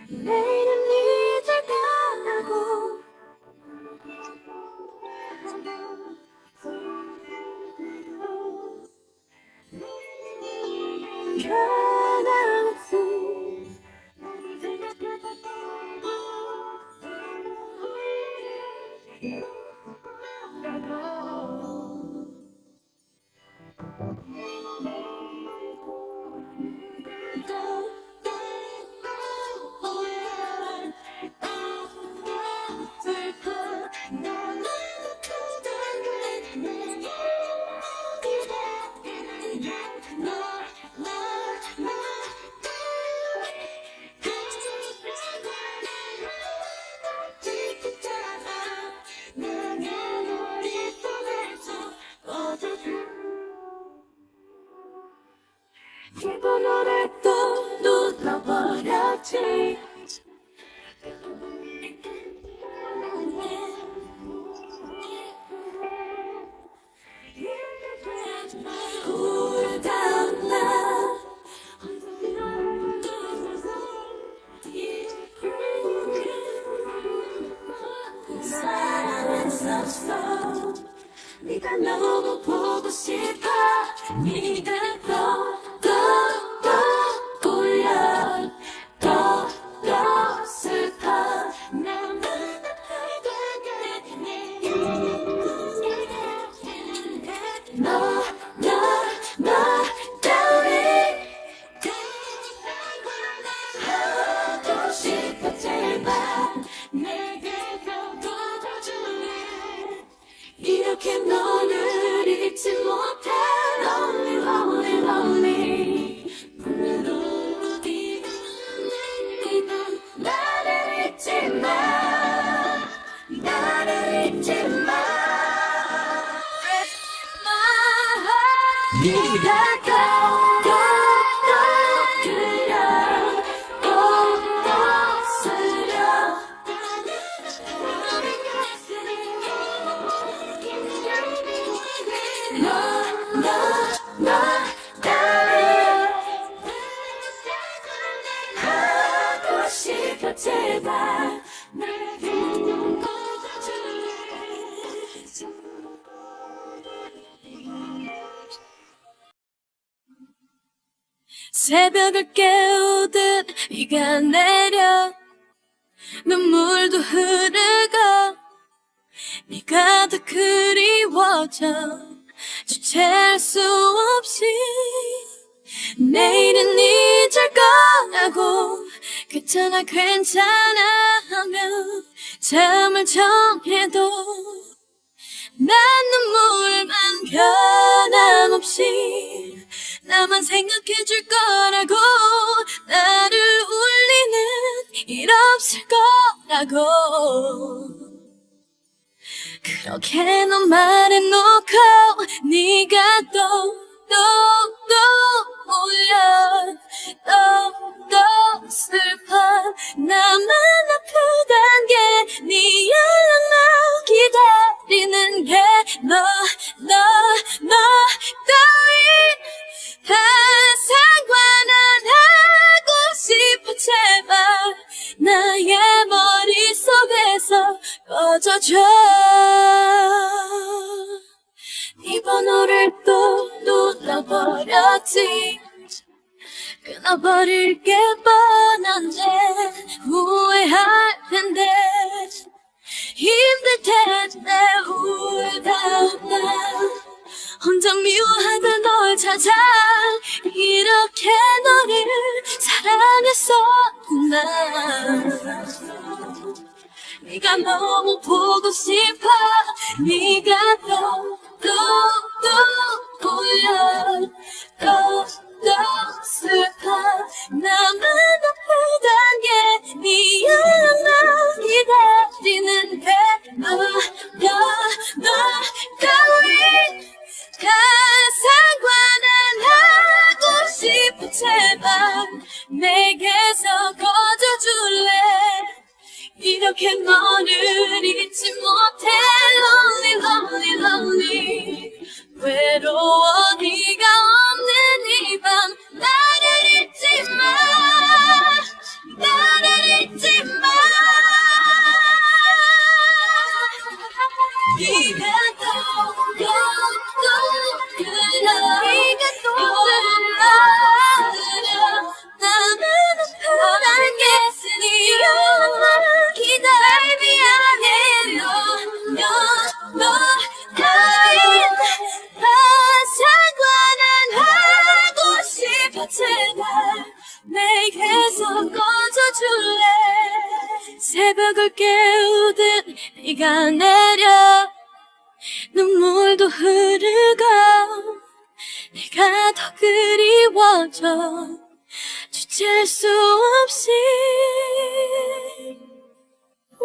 내일은 잊을까고 변함없이 이 번호를 또 눌러버렸지. 우울다운 날 사랑했었어. 네가 너무 보고 싶어. 네가 또 울려 또 슬퍼. 나만 너 따위 하고 싶어. 제발 내게 덮어줄래. 이렇게 너를 잊지 못해. Lonely lonely lonely. 나를 잊지 마. 나를 잊지 마. 네가 또 그려 또 쓰려. 너 따위 하고 싶어. 제발 내게 덮어줄래. 새벽을 깨우듯 비가 내려 눈물도 흐르고 네가 더 그리워져. 주체할 수 없이 내일은 잊을 거라고 괜찮아 하며 잠을 정해도 난 눈물만 변함없이 나만 생각해줄 거라고. 나를 울리는 일 없을 거라고. 그렇게 넌 말해놓고 네가 또 울려 또 슬퍼. 나만 아프단 게 네 연락만 기다리는 게 너 따윈 다 상관 안 하고 싶어. 제발 나의 머릿속에서 꺼져줘. 네 번호를 또 눌러버렸지. 끊어버릴 게 뻔한데 후회할 텐데. 힘들 텐데 우울다운 날 혼자 미워하던 널 찾아 이렇게 너를 사랑했었구나. 네가 너무 보고 싶어. 네가 또 울려 또 슬퍼. 나만 아프단 게 네 연락만 기다리는 게 너 따윈 다 상관 안 하고 싶어. 제발 내게서 꺼져줄래. 어떻게 너를 잊지 못해 Lonely lonely lonely 외로워 네가 없는 이 밤 나를 잊지 마 나를 잊지 마 네가 또 그려 네가 또 그려 나는 아픈 안개쓰니 기다려 미안해 너 나의 상관은 하고 싶어 제발 내게서 꺼져줄래 새벽을 깨우듯 네가 내려 눈물도 흐르고 내가 더 그리워져 주체할 수 없이 우,